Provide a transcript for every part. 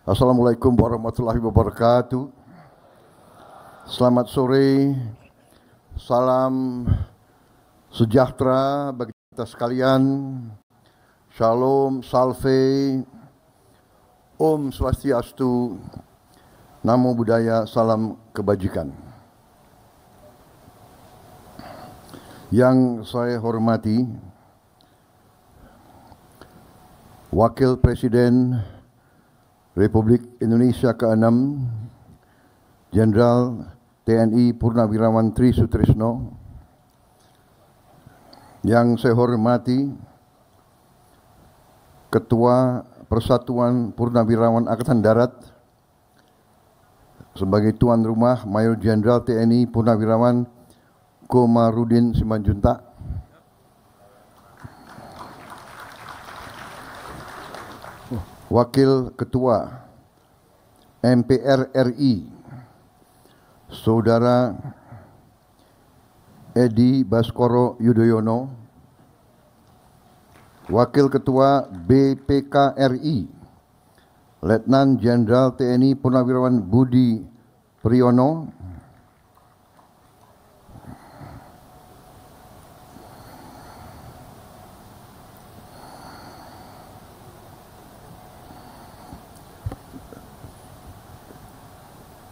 Assalamualaikum warahmatullahi wabarakatuh. Selamat sore, salam sejahtera bagi kita sekalian. Shalom, salve, Om Swastiastu, Namo Buddhaya, salam kebajikan. Yang saya hormati Wakil Presiden Republik Indonesia ke-6 Jenderal TNI Purnawirawan Tri Sutrisno, yang saya hormati Ketua Persatuan Purnawirawan Angkatan Darat sebagai tuan rumah Mayor Jenderal TNI Purnawirawan Komarudin Simanjuntak, Wakil Ketua MPR RI Saudara Edi Baskoro Yudhoyono, Wakil Ketua BPK RI Letnan Jenderal TNI Purnawirawan Budi Priyono,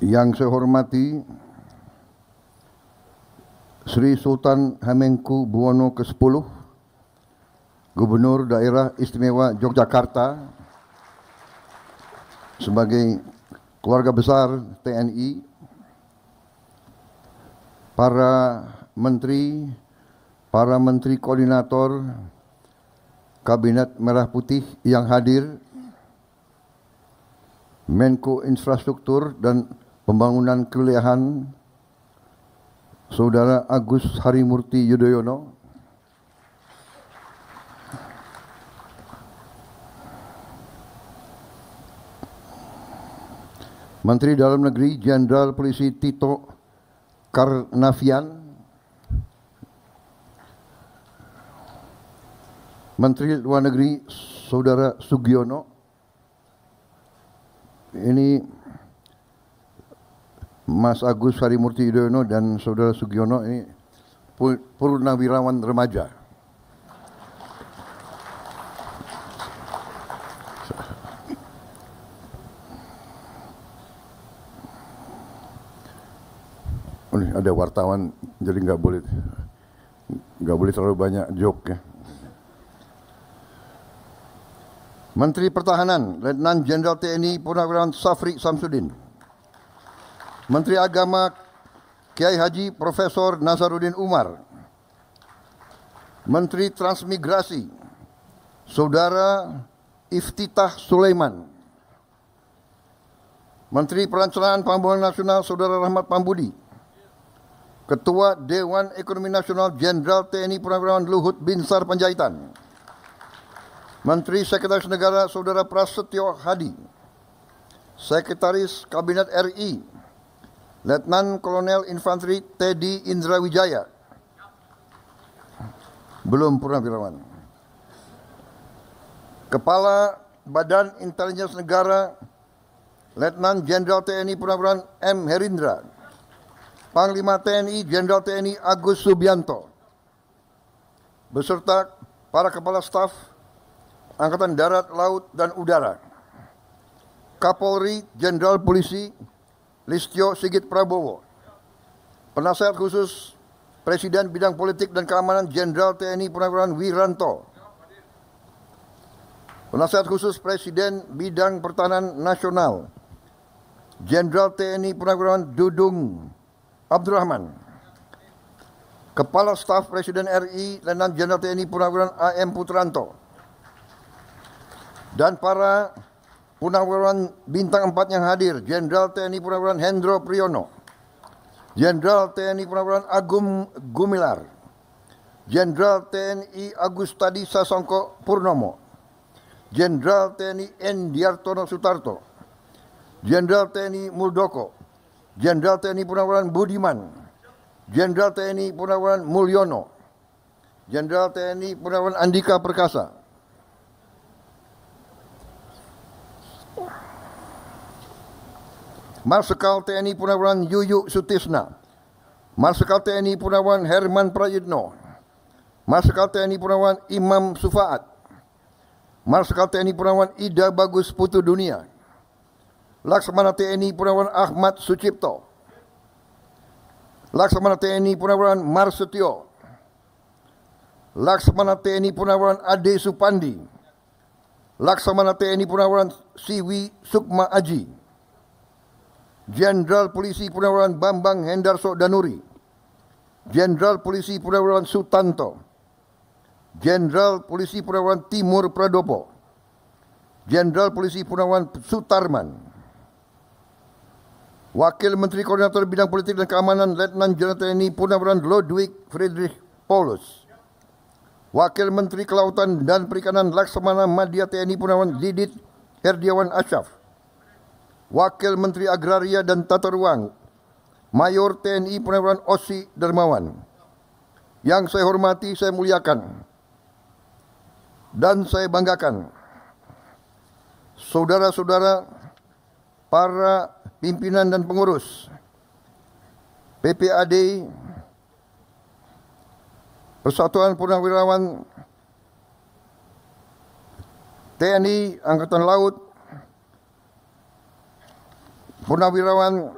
yang saya hormati Sri Sultan Hamengkubuwono ke-10, Gubernur Daerah Istimewa Yogyakarta, sebagai keluarga besar TNI, para menteri koordinator Kabinet Merah Putih yang hadir, Menko Infrastruktur dan Pembangunan Kewilayahan Saudara Agus Harimurti Yudhoyono, Menteri Dalam Negeri Jenderal Polisi Tito Karnavian, Menteri Luar Negeri Saudara Sugiono. Ini Mas Agus Harimurti Yudhoyono dan Saudara Sugiono ini purnawirawan remaja. Oh, ini ada wartawan, jadi nggak boleh terlalu banyak joke ya. Menteri Pertahanan Letnan Jenderal TNI Purnawirawan Safri Samsudin, Menteri Agama Kiai Haji Profesor Nazaruddin Umar, Menteri Transmigrasi Saudara Iftitah Sulaiman, Menteri Perencanaan Pembangunan Nasional Saudara Rahmat Pambudi, Ketua Dewan Ekonomi Nasional Jenderal TNI Purnawirawan Luhut Binsar Panjaitan, Menteri Sekretaris Negara Saudara Prasetyo Hadi, Sekretaris Kabinet RI Letnan Kolonel Infanteri Teddy Indra Wijaya, belum purnawirawan, Kepala Badan Intelijen Negara Letnan Jenderal TNI Purnawirawan M. Herindra, Panglima TNI Jenderal TNI Agus Subianto, beserta para Kepala Staf Angkatan Darat, Laut, dan Udara, Kapolri Jenderal Polisi Listio Sigit Prabowo, Penasehat Khusus Presiden Bidang Politik dan Keamanan Jenderal TNI Purnawirawan Wiranto, Penasehat Khusus Presiden Bidang Pertahanan Nasional Jenderal TNI Purnawirawan Dudung Abdurrahman, Kepala Staf Presiden RI Letnan Jenderal TNI Purnawirawan AM Putranto, dan para Purnawirawan bintang 4 yang hadir, Jenderal TNI Purnawirawan Hendro Priyono, Jenderal TNI Purnawirawan Agung Gumilar, Jenderal TNI Agustadi Sasongko Purnomo, Jenderal TNI Endiartono Sutarto, Jenderal TNI Muldoko, Jenderal TNI Purnawirawan Budiman, Jenderal TNI Purnawirawan Mulyono, Jenderal TNI Purnawirawan Andika Perkasa, Marsikal TNI Purnawirawan Yuyuk Sutisna, Marsikal TNI Purnawirawan Herman Prayitno, Marsikal TNI Purnawirawan Imam Sufaat, Marsikal TNI Purnawirawan Ida Bagus Putu Dunia, Laksamana TNI Purnawirawan Ahmad Sucipto, Laksamana TNI Purnawirawan Marsetio, Laksamana TNI Purnawirawan Ade Supandi, Laksamana TNI Purnawirawan Siwi Sukma Aji, Jenderal Polisi Purnawirawan Bambang Hendarso Danuri, Jenderal Polisi Purnawirawan Sutanto, Jenderal Polisi Purnawirawan Timur Pradopo, Jenderal Polisi Purnawirawan Sutarman, Wakil Menteri Koordinator Bidang Politik dan Keamanan Letnan Jenderal TNI Purnawirawan Ludwig Friedrich Paulus, Wakil Menteri Kelautan dan Perikanan Laksamana Madya TNI Purnawirawan Didit Herdiawan Asyaf, Wakil Menteri Agraria dan Tata Ruang Mayor TNI Purnawirawan Osi Dermawan. Yang saya hormati, saya muliakan, dan saya banggakan saudara-saudara para pimpinan dan pengurus PPAD Persatuan Purnawirawan TNI Angkatan Laut, Purnawirawan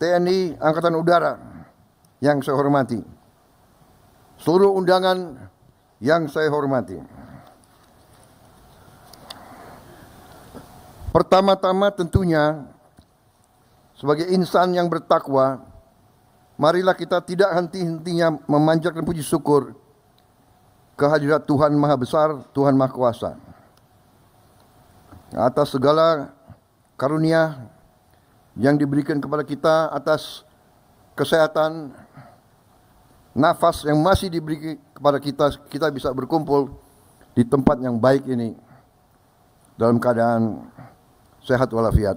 TNI Angkatan Udara yang saya hormati, seluruh undangan yang saya hormati. Pertama-tama tentunya sebagai insan yang bertakwa, marilah kita tidak henti-hentinya memanjatkan puji syukur kehadirat Tuhan Maha Besar, Tuhan Maha Kuasa, atas segala karunia yang diberikan kepada kita, atas kesehatan, nafas yang masih diberi kepada kita bisa berkumpul di tempat yang baik ini dalam keadaan sehat walafiat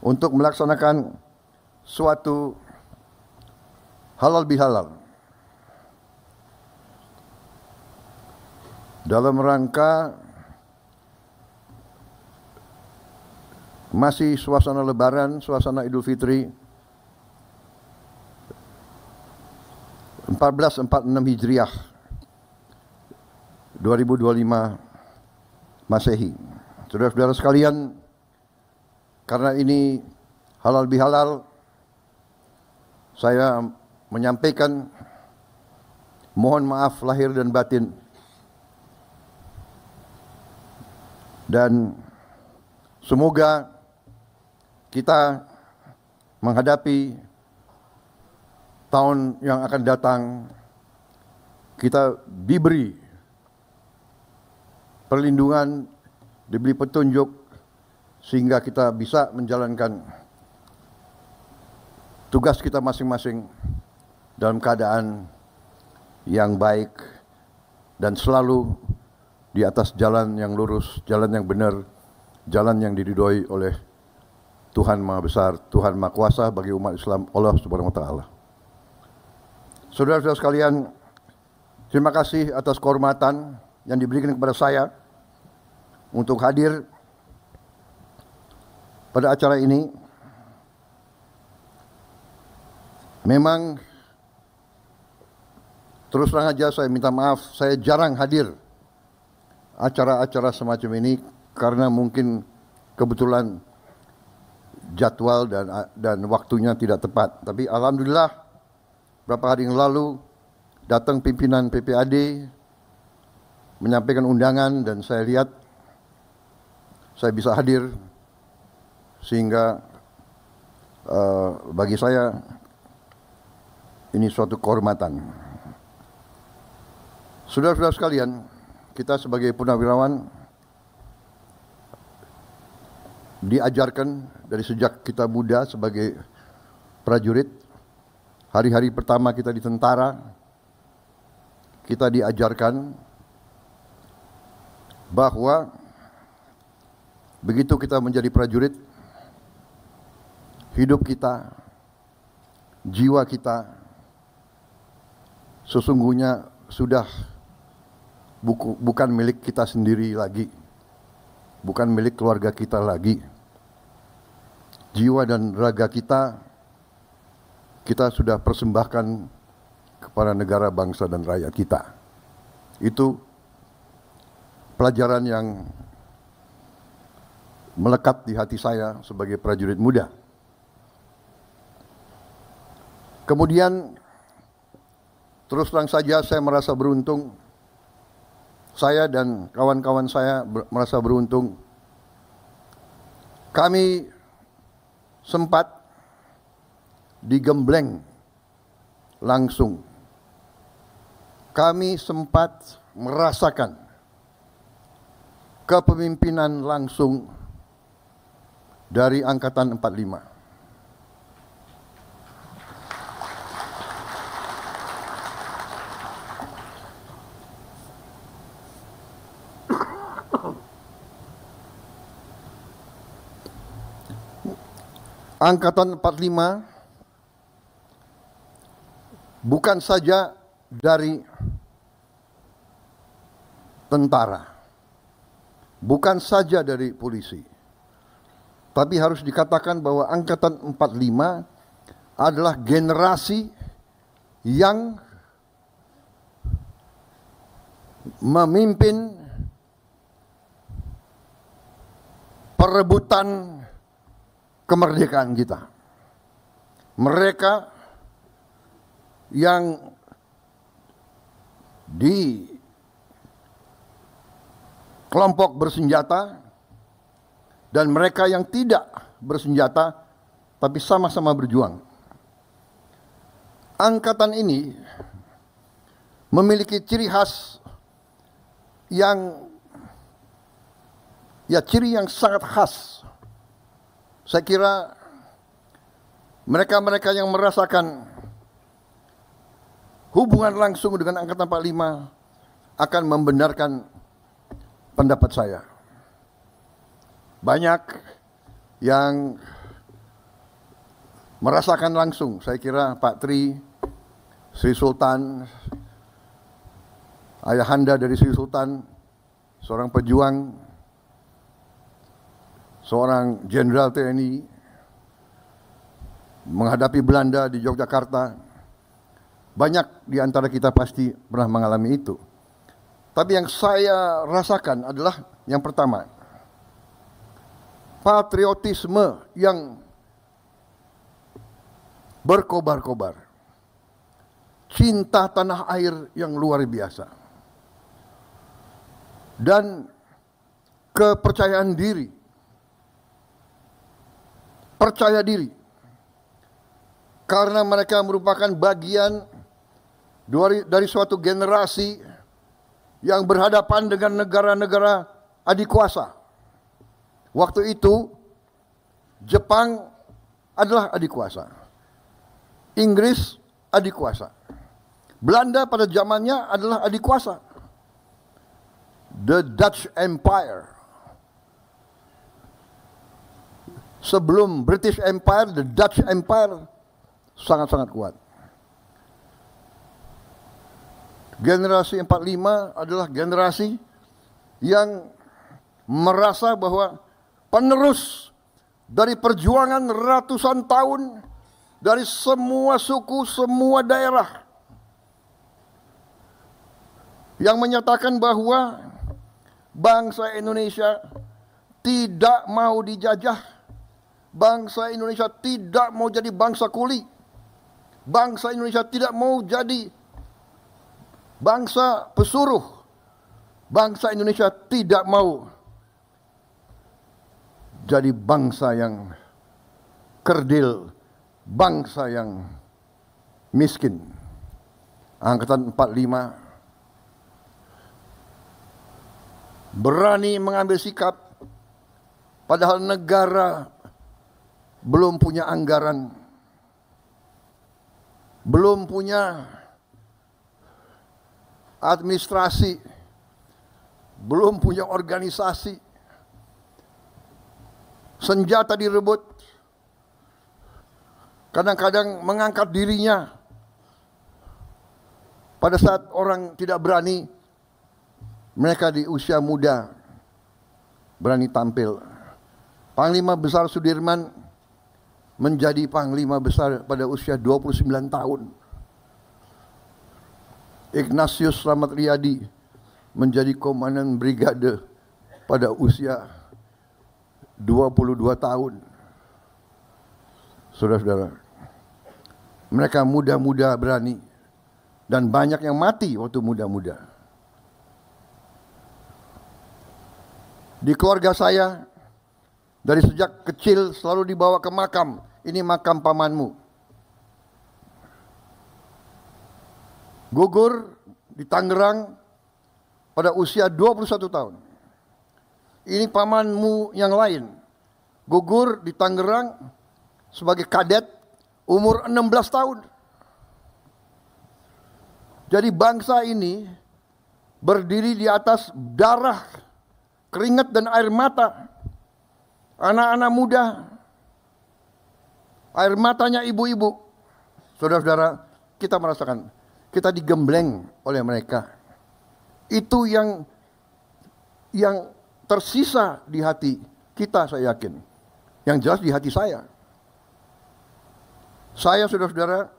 untuk melaksanakan suatu halal bihalal dalam rangka masih suasana Lebaran, suasana Idul Fitri 1446 Hijriah 2025 Masehi. Saudara-saudara sekalian, karena ini halal bihalal, saya menyampaikan mohon maaf lahir dan batin, dan semoga kita menghadapi tahun yang akan datang, kita diberi perlindungan, diberi petunjuk, sehingga kita bisa menjalankan tugas kita masing-masing dalam keadaan yang baik dan selalu di atas jalan yang lurus, jalan yang benar, jalan yang diridhoi oleh Tuhan Maha Besar, Tuhan Maha Kuasa bagi umat Islam, Allah Subhanahu wa taala. Saudara-saudara sekalian, terima kasih atas kehormatan yang diberikan kepada saya untuk hadir pada acara ini. Memang terus terang aja saya minta maaf, saya jarang hadir acara-acara semacam ini karena mungkin kebetulan jadwal dan waktunya tidak tepat. Tapi alhamdulillah beberapa hari yang lalu datang pimpinan PPAD menyampaikan undangan dan saya lihat saya bisa hadir, sehingga bagi saya ini suatu kehormatan. Saudara-saudara sekalian, kita sebagai purnawirawan diajarkan dari sejak kita muda sebagai prajurit. Hari-hari pertama kita di tentara, kita diajarkan bahwa begitu kita menjadi prajurit, hidup kita, jiwa kita sesungguhnya sudah bukan milik kita sendiri lagi, bukan milik keluarga kita lagi. jiwa dan raga kita sudah persembahkan kepada negara, bangsa, dan rakyat kita. Itu pelajaran yang melekat di hati saya sebagai prajurit muda. Kemudian, terus terang saja saya merasa beruntung, saya dan kawan-kawan saya merasa beruntung. Kami sempat digembleng langsung. Kami sempat merasakan kepemimpinan langsung dari Angkatan 45. Angkatan 45 bukan saja dari tentara, bukan saja dari polisi, tapi harus dikatakan bahwa Angkatan 45 adalah generasi yang memimpin perebutan kemerdekaan kita. Mereka yang di kelompok bersenjata dan mereka yang tidak bersenjata tapi sama-sama berjuang. Angkatan ini memiliki ciri khas yang ciri yang sangat khas. Saya kira mereka-mereka yang merasakan hubungan langsung dengan Angkatan 45 akan membenarkan pendapat saya. Banyak yang merasakan langsung, saya kira Pak Tri, Sri Sultan, ayahanda dari Sri Sultan, seorang pejuang, seorang jenderal TNI menghadapi Belanda di Yogyakarta. Banyak di antara kita pasti pernah mengalami itu. Tapi yang saya rasakan adalah yang pertama, patriotisme yang berkobar-kobar. Cinta tanah air yang luar biasa. Dan kepercayaan diri. Percaya diri. Karena mereka merupakan bagian dari suatu generasi yang berhadapan dengan negara-negara adikuasa. Waktu itu Jepang adalah adikuasa. Inggris adikuasa. Belanda pada zamannya adalah adikuasa. The Dutch Empire. Sebelum British Empire, the Dutch Empire sangat-sangat kuat. Generasi 45 adalah generasi yang merasa bahwa penerus dari perjuangan ratusan tahun dari semua suku, semua daerah yang menyatakan bahwa bangsa Indonesia tidak mau dijajah. Bangsa Indonesia tidak mau jadi bangsa kuli. Bangsa Indonesia tidak mau jadi bangsa pesuruh. Bangsa Indonesia tidak mau jadi bangsa yang kerdil, bangsa yang miskin. Angkatan 45 berani mengambil sikap padahal negara belum punya anggaran, belum punya administrasi, belum punya organisasi. Senjata direbut, kadang-kadang mengangkat dirinya pada saat orang tidak berani. Mereka di usia muda berani tampil. Panglima Besar Sudirman menjadi panglima besar pada usia 29 tahun. Ignatius Slamet Riyadi menjadi komandan brigade pada usia 22 tahun. Saudara-saudara, mereka muda-muda berani dan banyak yang mati waktu muda-muda. Di keluarga saya, dari sejak kecil selalu dibawa ke makam. Ini makam pamanmu. Gugur di Tangerang pada usia 21 tahun. Ini pamanmu yang lain. Gugur di Tangerang sebagai kadet umur 16 tahun. Jadi bangsa ini berdiri di atas darah, keringat dan air mata anak-anak muda, air matanya ibu-ibu. Saudara-saudara, kita merasakan, kita digembleng oleh mereka. Itu yang tersisa di hati kita, saya yakin. Yang jelas di hati saya. Saya, saudara-saudara,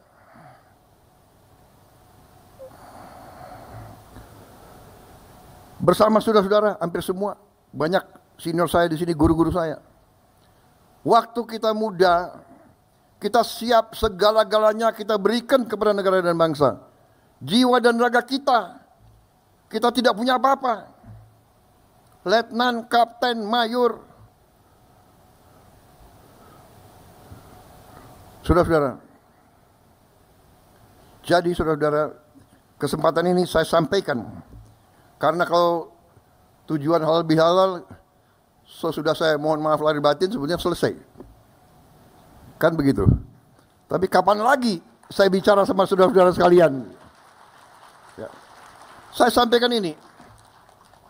bersama saudara-saudara hampir semua, banyak senior saya di sini, guru-guru saya. Waktu kita muda, kita siap segala-galanya kita berikan kepada negara dan bangsa. Jiwa dan raga kita tidak punya apa-apa. Letnan, kapten, mayor. Saudara-saudara, jadi saudara-saudara, kesempatan ini saya sampaikan. Karena kalau tujuan halal bihalal, sudah saya mohon maaf lahir batin sebenarnya selesai. Kan begitu. Tapi kapan lagi saya bicara sama saudara-saudara sekalian? Ya. Saya sampaikan ini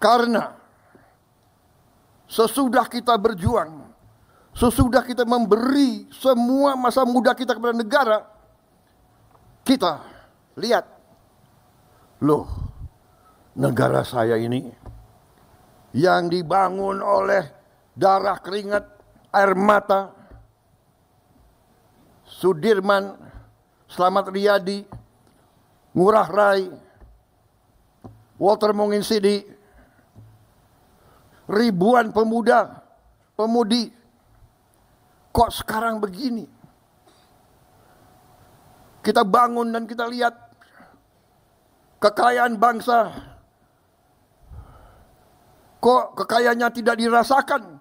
karena sesudah kita berjuang, sesudah kita memberi semua masa muda kita kepada negara, kita lihat, loh, negara saya ini yang dibangun oleh darah, keringat, air mata, Sudirman, Slamet Riyadi, Ngurah Rai, Walter Monginsidi, ribuan pemuda, pemudi, kok sekarang begini? Kita bangun dan kita lihat kekayaan bangsa, kok kekayaannya tidak dirasakan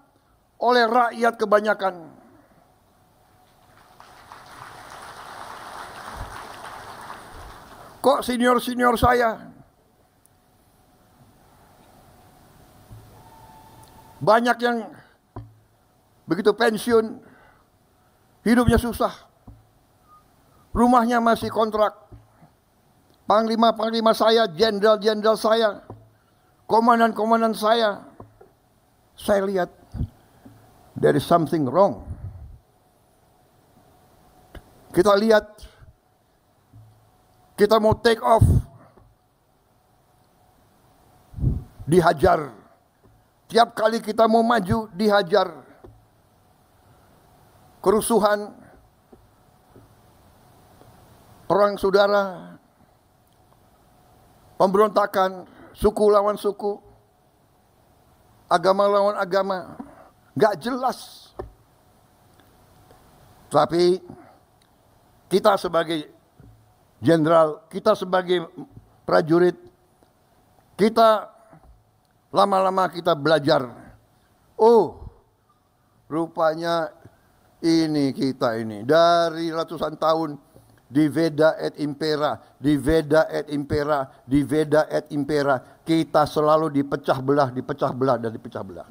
oleh rakyat kebanyakan. Kok senior-senior saya banyak yang begitu pensiun, hidupnya susah, rumahnya masih kontrak. Panglima-panglima saya, jenderal-jenderal saya, komandan-komandan saya lihat there is something wrong. Kita lihat, kita mau take off, dihajar. Tiap kali kita mau maju, dihajar. Kerusuhan, perang saudara, pemberontakan, suku lawan suku, agama lawan agama, nggak jelas. Tapi kita sebagai jenderal, kita sebagai prajurit, kita lama-lama kita belajar. Oh, rupanya ini kita ini dari ratusan tahun diveda et impera, diveda et impera, diveda et impera, kita selalu dipecah belah, dipecah belah dan dipecah belah.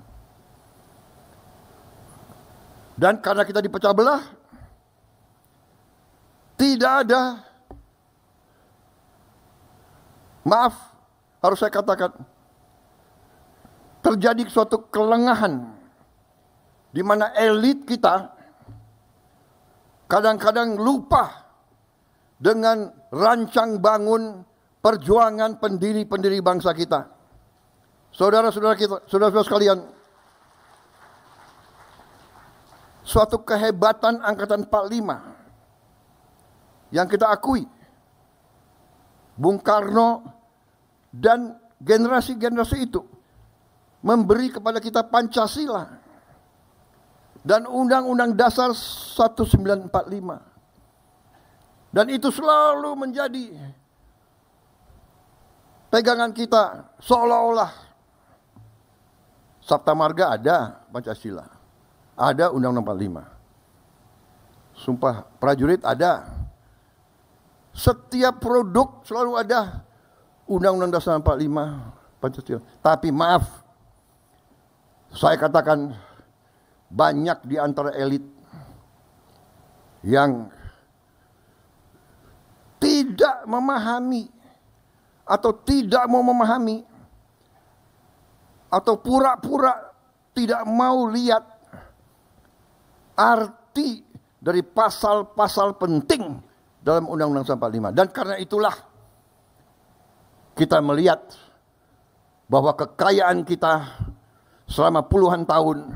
Dan karena kita dipecah belah, tidak ada, maaf, harus saya katakan, terjadi suatu kelengahan di mana elit kita kadang-kadang lupa dengan rancang bangun perjuangan pendiri-pendiri bangsa kita. Saudara-saudara kita, saudara-saudara sekalian, suatu kehebatan Angkatan 45 yang kita akui. Bung Karno dan generasi-generasi itu memberi kepada kita Pancasila dan Undang-Undang Dasar 1945. Dan itu selalu menjadi pegangan kita, seolah-olah Sabta Marga ada Pancasila, ada Undang-Undang 45. Sumpah Prajurit ada. Setiap produk selalu ada Undang-Undang Dasar 45 Pancasila. Tapi maaf, saya katakan banyak di antara elit yang tidak memahami atau tidak mau memahami atau pura-pura tidak mau lihat arti dari pasal-pasal penting dalam Undang-Undang 45. Dan karena itulah kita melihat bahwa kekayaan kita selama puluhan tahun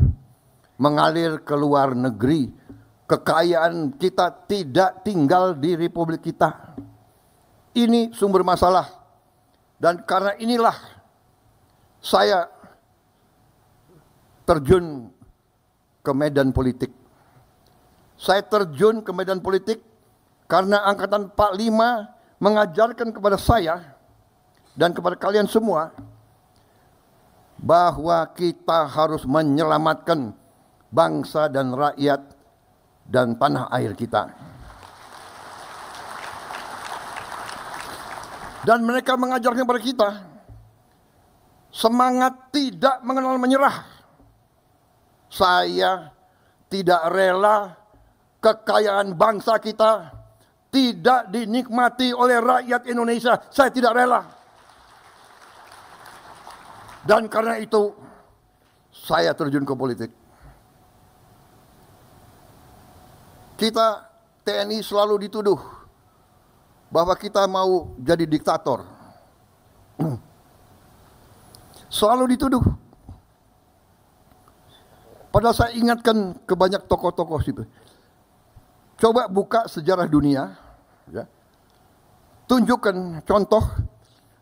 mengalir ke luar negeri. Kekayaan kita tidak tinggal di Republik kita. Ini sumber masalah. Dan karena inilah saya terjun ke medan politik. Saya terjun ke medan politik karena Angkatan 45 mengajarkan kepada saya dan kepada kalian semua bahwa kita harus menyelamatkan bangsa dan rakyat dan tanah air kita. Dan mereka mengajarkan kepada kita semangat tidak mengenal menyerah. Saya tidak rela kekayaan bangsa kita tidak dinikmati oleh rakyat Indonesia. Saya tidak rela. Dan karena itu saya terjun ke politik. Kita TNI selalu dituduh bahwa kita mau jadi diktator. Selalu dituduh. Padahal saya ingatkan ke banyak tokoh-tokoh situ. Coba buka sejarah dunia, ya. Tunjukkan contoh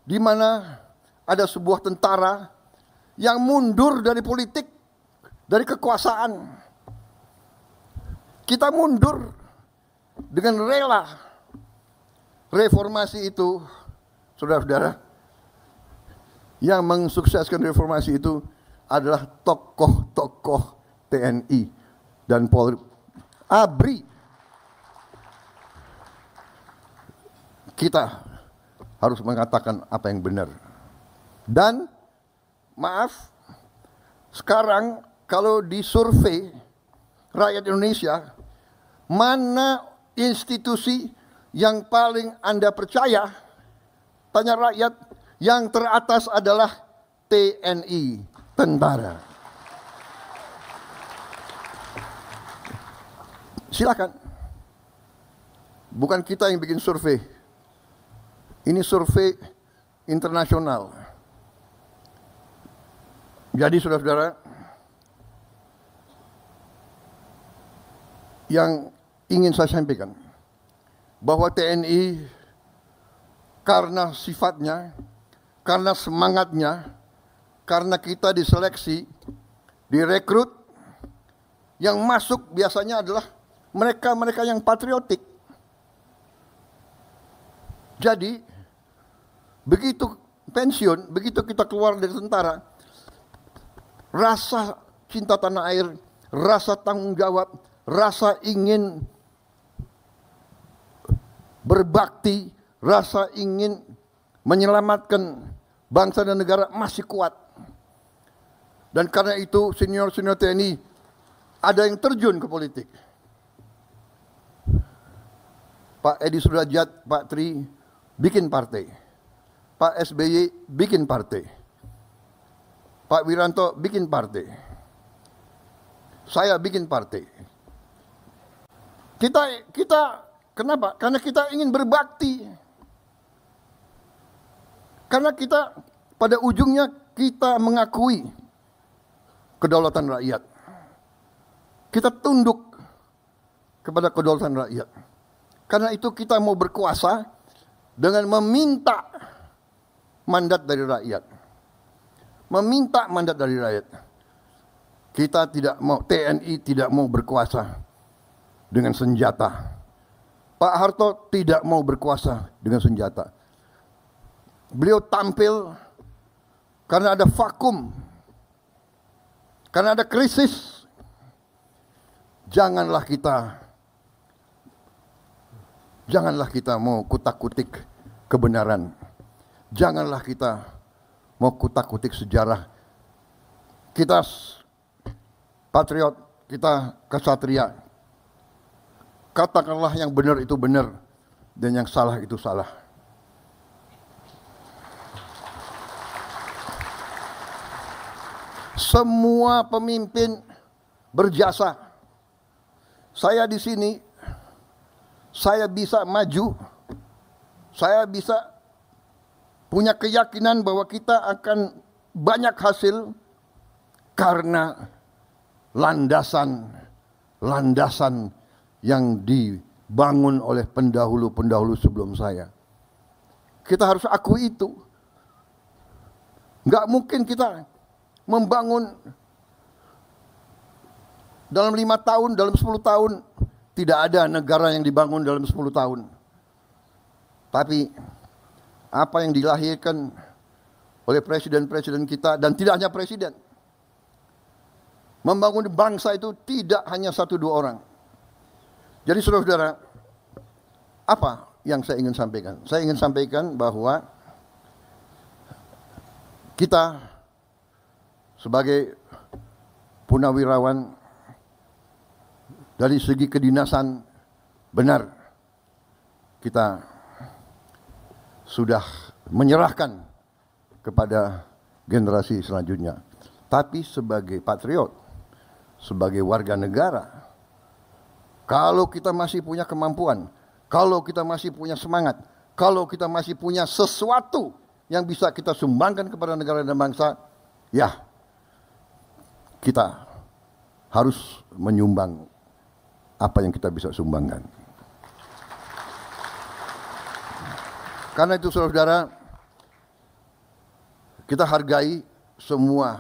di mana ada sebuah tentara yang mundur dari politik, dari kekuasaan. Kita mundur dengan rela. Reformasi itu, saudara-saudara, yang mensukseskan reformasi itu adalah tokoh-tokoh TNI dan Polri. ABRI. Kita harus mengatakan apa yang benar. Dan maaf, sekarang kalau disurvei rakyat Indonesia, mana institusi yang paling Anda percaya? Tanya rakyat, yang teratas adalah TNI, tentara. Silakan. Bukan kita yang bikin survei. Ini survei internasional. Jadi saudara-saudara, yang ingin saya sampaikan, bahwa TNI karena sifatnya, karena semangatnya, karena kita diseleksi, direkrut, yang masuk biasanya adalah mereka-mereka yang patriotik. Jadi, begitu pensiun, begitu kita keluar dari tentara, rasa cinta tanah air, rasa tanggung jawab, rasa ingin berbakti, rasa ingin menyelamatkan bangsa dan negara masih kuat. Dan karena itu senior-senior TNI ada yang terjun ke politik. Pak Edi Sudrajat, Pak Tri bikin partai. Pak SBY bikin partai. Pak Wiranto bikin partai. Saya bikin partai. Kita kenapa? Karena kita ingin berbakti. Karena kita pada ujungnya kita mengakui kedaulatan rakyat. Kita tunduk kepada kedaulatan rakyat. Karena itu kita mau berkuasa dengan meminta mandat dari rakyat. Meminta mandat dari rakyat. Kita tidak mau, TNI tidak mau berkuasa dengan senjata. Pak Harto tidak mau berkuasa dengan senjata. Beliau tampil karena ada vakum, karena ada krisis. Janganlah kita mau kutak-kutik kebenaran. Janganlah kita mau kutak-kutik sejarah. Kita patriot, kita kesatria. Katakanlah yang benar itu benar dan yang salah itu salah. Semua pemimpin berjasa. Saya di sini, saya bisa maju, saya bisa punya keyakinan bahwa kita akan banyak hasil karena landasan yang dibangun oleh pendahulu-pendahulu sebelum saya. Kita harus akui itu. Nggak mungkin kita membangun dalam 5 tahun, dalam 10 tahun. Tidak ada negara yang dibangun dalam 10 tahun. Tapi apa yang dilahirkan oleh presiden-presiden kita, dan tidak hanya presiden, membangun bangsa itu tidak hanya 1-2 orang. Jadi saudara-saudara, apa yang saya ingin sampaikan? Saya ingin sampaikan bahwa kita sebagai punawirawan dari segi kedinasan benar kita sudah menyerahkan kepada generasi selanjutnya. Tapi sebagai patriot, sebagai warga negara, kalau kita masih punya kemampuan, kalau kita masih punya semangat, kalau kita masih punya sesuatu yang bisa kita sumbangkan kepada negara dan bangsa, ya kita harus menyumbang apa yang kita bisa sumbangkan. Karena itu saudara, kita hargai semua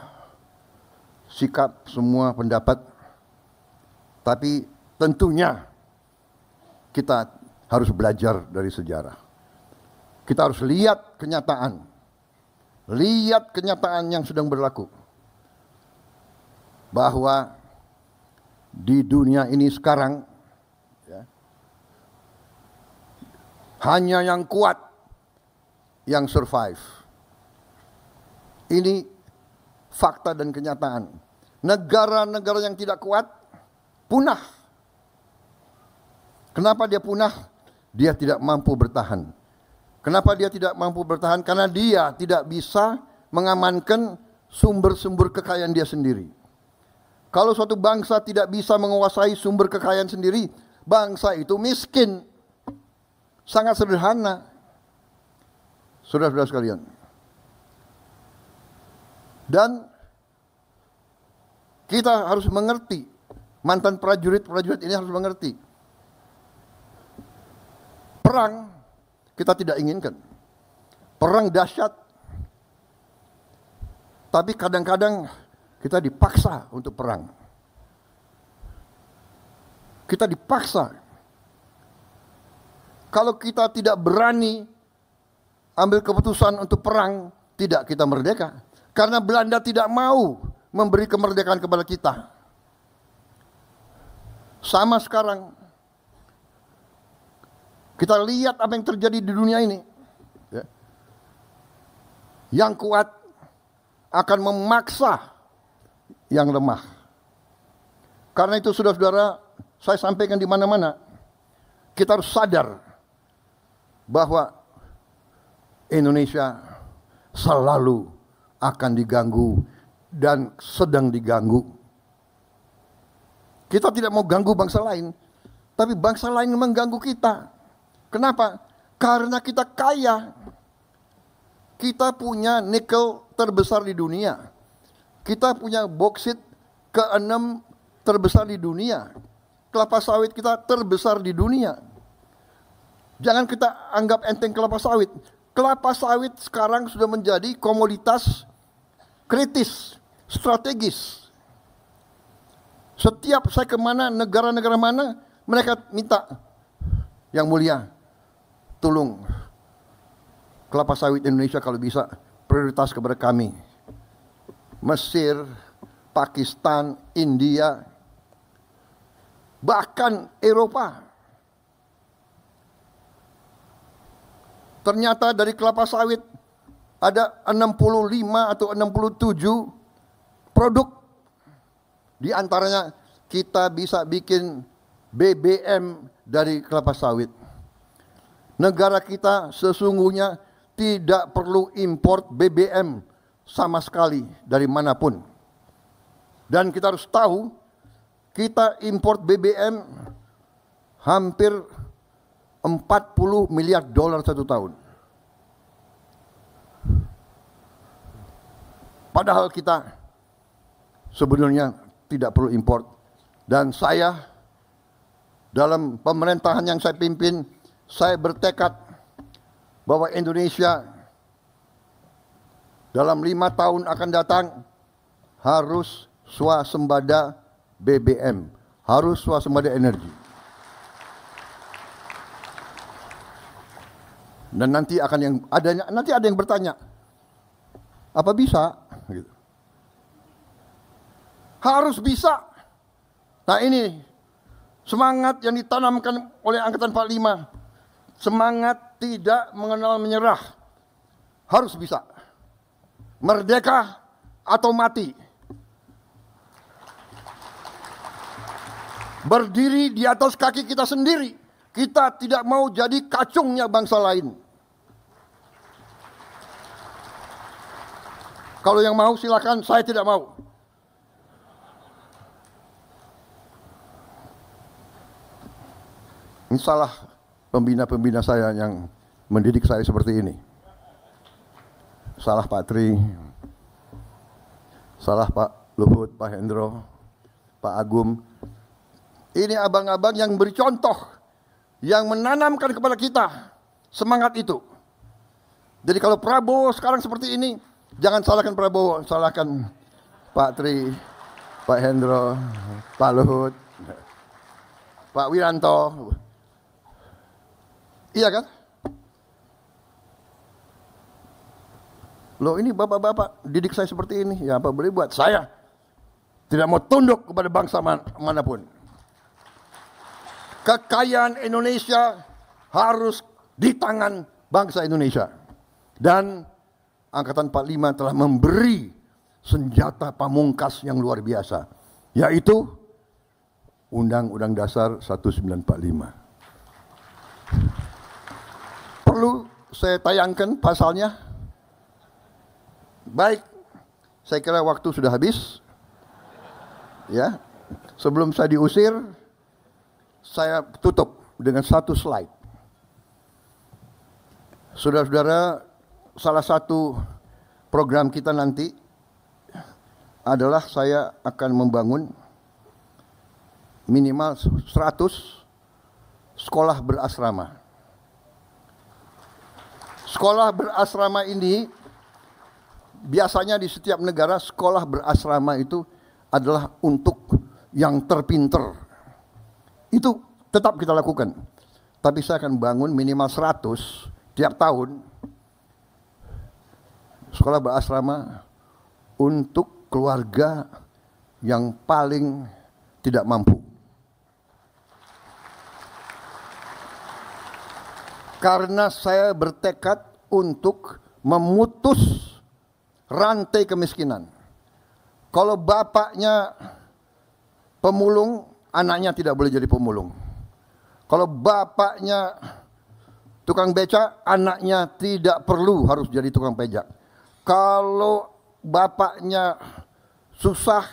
sikap, semua pendapat, tapi tentunya kita harus belajar dari sejarah. Kita harus lihat kenyataan yang sedang berlaku. Bahwa di dunia ini sekarang ya, hanya yang kuat yang survive. Ini fakta dan kenyataan. Negara-negara yang tidak kuat punah. Kenapa dia punah? Dia tidak mampu bertahan. Kenapa dia tidak mampu bertahan? Karena dia tidak bisa mengamankan sumber-sumber kekayaan dia sendiri. Kalau suatu bangsa tidak bisa menguasai sumber kekayaan sendiri, bangsa itu miskin. Sangat sederhana. Saudara-saudara sekalian. Dan kita harus mengerti, mantan prajurit ini harus mengerti. Perang kita tidak inginkan. Perang dahsyat. Tapi kadang-kadang kita dipaksa untuk perang. Kita dipaksa. Kalau kita tidak berani ambil keputusan untuk perang, tidak kita merdeka. Karena Belanda tidak mau memberi kemerdekaan kepada kita. Sama sekarang. Kita lihat apa yang terjadi di dunia ini. Yang kuat akan memaksa yang lemah. Karena itu saudara-saudara, saya sampaikan di mana-mana, kita harus sadar bahwa Indonesia selalu akan diganggu dan sedang diganggu. Kita tidak mau ganggu bangsa lain, tapi bangsa lain mengganggu kita. Kenapa? Karena kita kaya. Kita punya nikel terbesar di dunia. Kita punya boksit ke-6 terbesar di dunia. Kelapa sawit kita terbesar di dunia. Jangan kita anggap enteng kelapa sawit. Kelapa sawit sekarang sudah menjadi komoditas kritis, strategis. Setiap saya kemana, negara-negara mana, mereka minta, yang mulia, tolong kelapa sawit Indonesia kalau bisa prioritas kepada kami. Mesir, Pakistan, India, bahkan Eropa. Ternyata dari kelapa sawit ada 65 atau 67 produk. Di antaranya kita bisa bikin BBM dari kelapa sawit. Negara kita sesungguhnya tidak perlu import BBM sama sekali dari manapun. Dan kita harus tahu, kita import BBM hampir 40 miliar dolar satu tahun. Padahal kita sebenarnya tidak perlu import. Dan saya dalam pemerintahan yang saya pimpin, saya bertekad bahwa Indonesia dalam 5 tahun akan datang harus swasembada BBM, harus swasembada energi. Dan nanti ada yang bertanya, apa bisa? Gitu. Harus bisa. Nah ini semangat yang ditanamkan oleh Angkatan 45. Semangat tidak mengenal menyerah. Harus bisa. Merdeka atau mati. Berdiri di atas kaki kita sendiri. Kita tidak mau jadi kacungnya bangsa lain. Kalau yang mau silakan, saya tidak mau. Ini salah pembina-pembina saya yang mendidik saya seperti ini. Salah Pak Tri, salah Pak Luhut, Pak Hendro, Pak Agum. Ini abang-abang yang beri contoh, yang menanamkan kepada kita semangat itu. Jadi kalau Prabowo sekarang seperti ini, jangan salahkan Prabowo, salahkan Pak Tri, Pak Hendro, Pak Luhut, Pak Wiranto. Iya kan? Loh ini bapak-bapak didik saya seperti ini, ya apa boleh buat. Saya tidak mau tunduk kepada bangsa manapun. Kekayaan Indonesia harus di tangan bangsa Indonesia. Dan Angkatan 45 telah memberi senjata pamungkas yang luar biasa, yaitu Undang-Undang Dasar 1945. Perlu saya tayangkan pasalnya? Baik, saya kira waktu sudah habis. Ya, sebelum saya diusir, saya tutup dengan satu slide. Saudara-saudara, salah satu program kita nanti adalah saya akan membangun minimal 100 sekolah berasrama. Sekolah berasrama ini biasanya di setiap negara sekolah berasrama itu adalah untuk yang terpinter. Itu tetap kita lakukan. Tapi saya akan bangun minimal 100 tiap tahun sekolah berasrama untuk keluarga yang paling tidak mampu. Karena saya bertekad untuk memutus rantai kemiskinan. Kalau bapaknya pemulung, anaknya tidak boleh jadi pemulung. Kalau bapaknya tukang beca, anaknya tidak perlu harus jadi tukang pejak. Kalau bapaknya susah,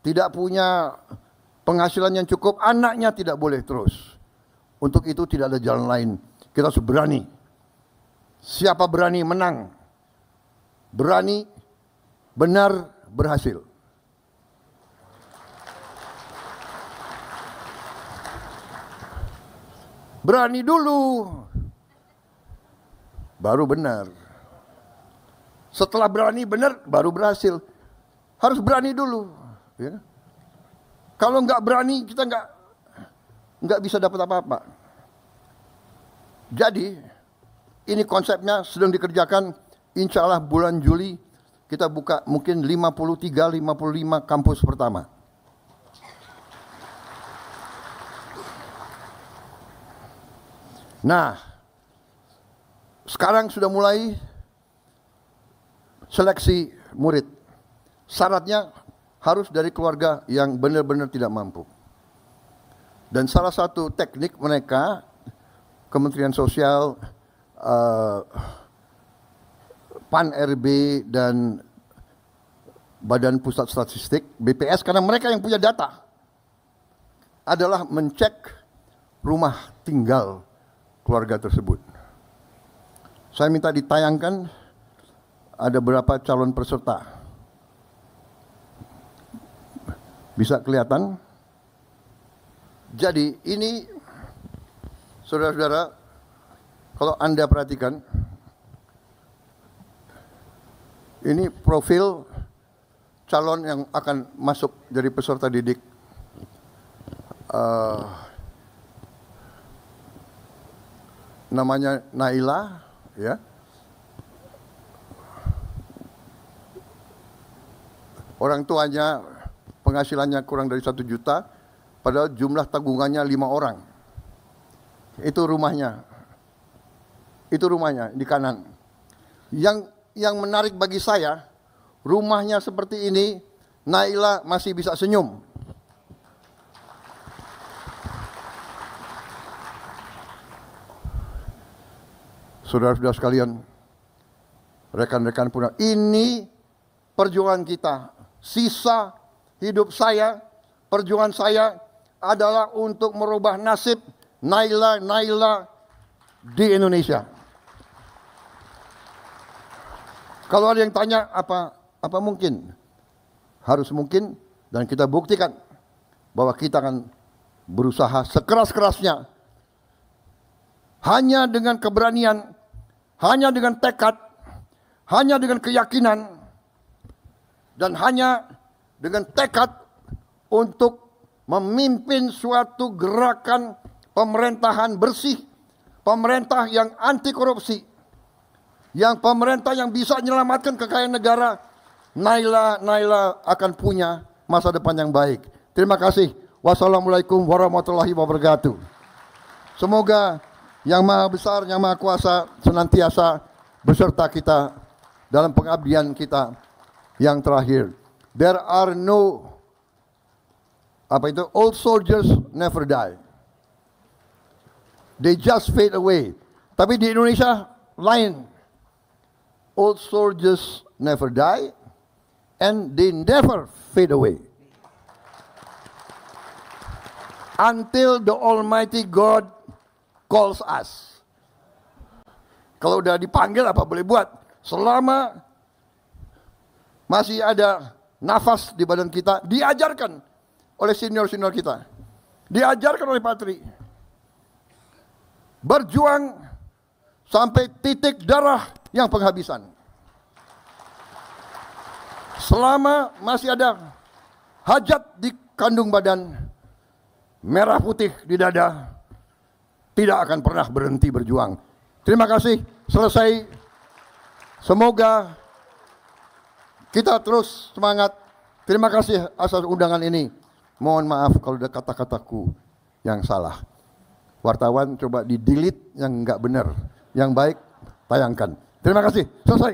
tidak punya penghasilan yang cukup, anaknya tidak boleh terus. Untuk itu tidak ada jalan lain. Kita harus berani. Siapa berani menang. Berani benar berhasil. Berani dulu, baru benar. Setelah berani benar, baru berhasil. Harus berani dulu. Ya. Kalau nggak berani, kita nggak bisa dapat apa-apa. Jadi, ini konsepnya sedang dikerjakan. Insya Allah bulan Juli kita buka mungkin 53-55 kampus pertama. Nah, sekarang sudah mulai seleksi murid. Syaratnya harus dari keluarga yang benar-benar tidak mampu. Dan salah satu teknik mereka, Kementerian Sosial, PAN-RB dan Badan Pusat Statistik, BPS, karena mereka yang punya data, adalah mencek rumah tinggal keluarga tersebut. Saya minta ditayangkan ada berapa calon peserta. Bisa kelihatan? Jadi ini, saudara-saudara, kalau Anda perhatikan, ini profil calon yang akan masuk jadi peserta didik. Namanya Naila, ya. Orang tuanya penghasilannya kurang dari 1 juta, padahal jumlah tabungannya 5 orang. Itu rumahnya. Itu rumahnya di kanan. Yang menarik bagi saya, rumahnya seperti ini, Naila masih bisa senyum. Saudara-saudara sekalian, rekan-rekan puna, ini perjuangan kita. Sisa hidup saya, perjuangan saya adalah untuk merubah nasib Naila di Indonesia. Kalau ada yang tanya apa mungkin? Harus mungkin, dan kita buktikan bahwa kita akan berusaha sekeras-kerasnya. Hanya dengan keberanian, hanya dengan tekad, hanya dengan keyakinan, dan hanya dengan tekad untuk memimpin suatu gerakan pemerintahan bersih, pemerintah yang anti korupsi, yang pemerintah yang bisa menyelamatkan kekayaan negara. Naila akan punya masa depan yang baik. Terima kasih. Wassalamualaikum warahmatullahi wabarakatuh. Semoga Yang Maha Besar, Yang Maha Kuasa senantiasa beserta kita dalam pengabdian kita yang terakhir. There are no, old soldiers never die. They just fade away. Tapi di Indonesia lain. Old soldiers never die and they never fade away. Until the Almighty God calls us. Kalau udah dipanggil apa boleh buat. Selama masih ada nafas di badan kita, diajarkan oleh senior-senior kita. Diajarkan oleh Patri. Berjuang sampai titik darah yang penghabisan. Selama masih ada hajat di kandung badan, merah putih di dada, tidak akan pernah berhenti berjuang. Terima kasih, selesai. Semoga kita terus semangat. Terima kasih atas undangan ini. Mohon maaf kalau ada kata-kataku yang salah. Wartawan coba di-delete yang enggak benar. Yang baik tayangkan. Terima kasih, selesai.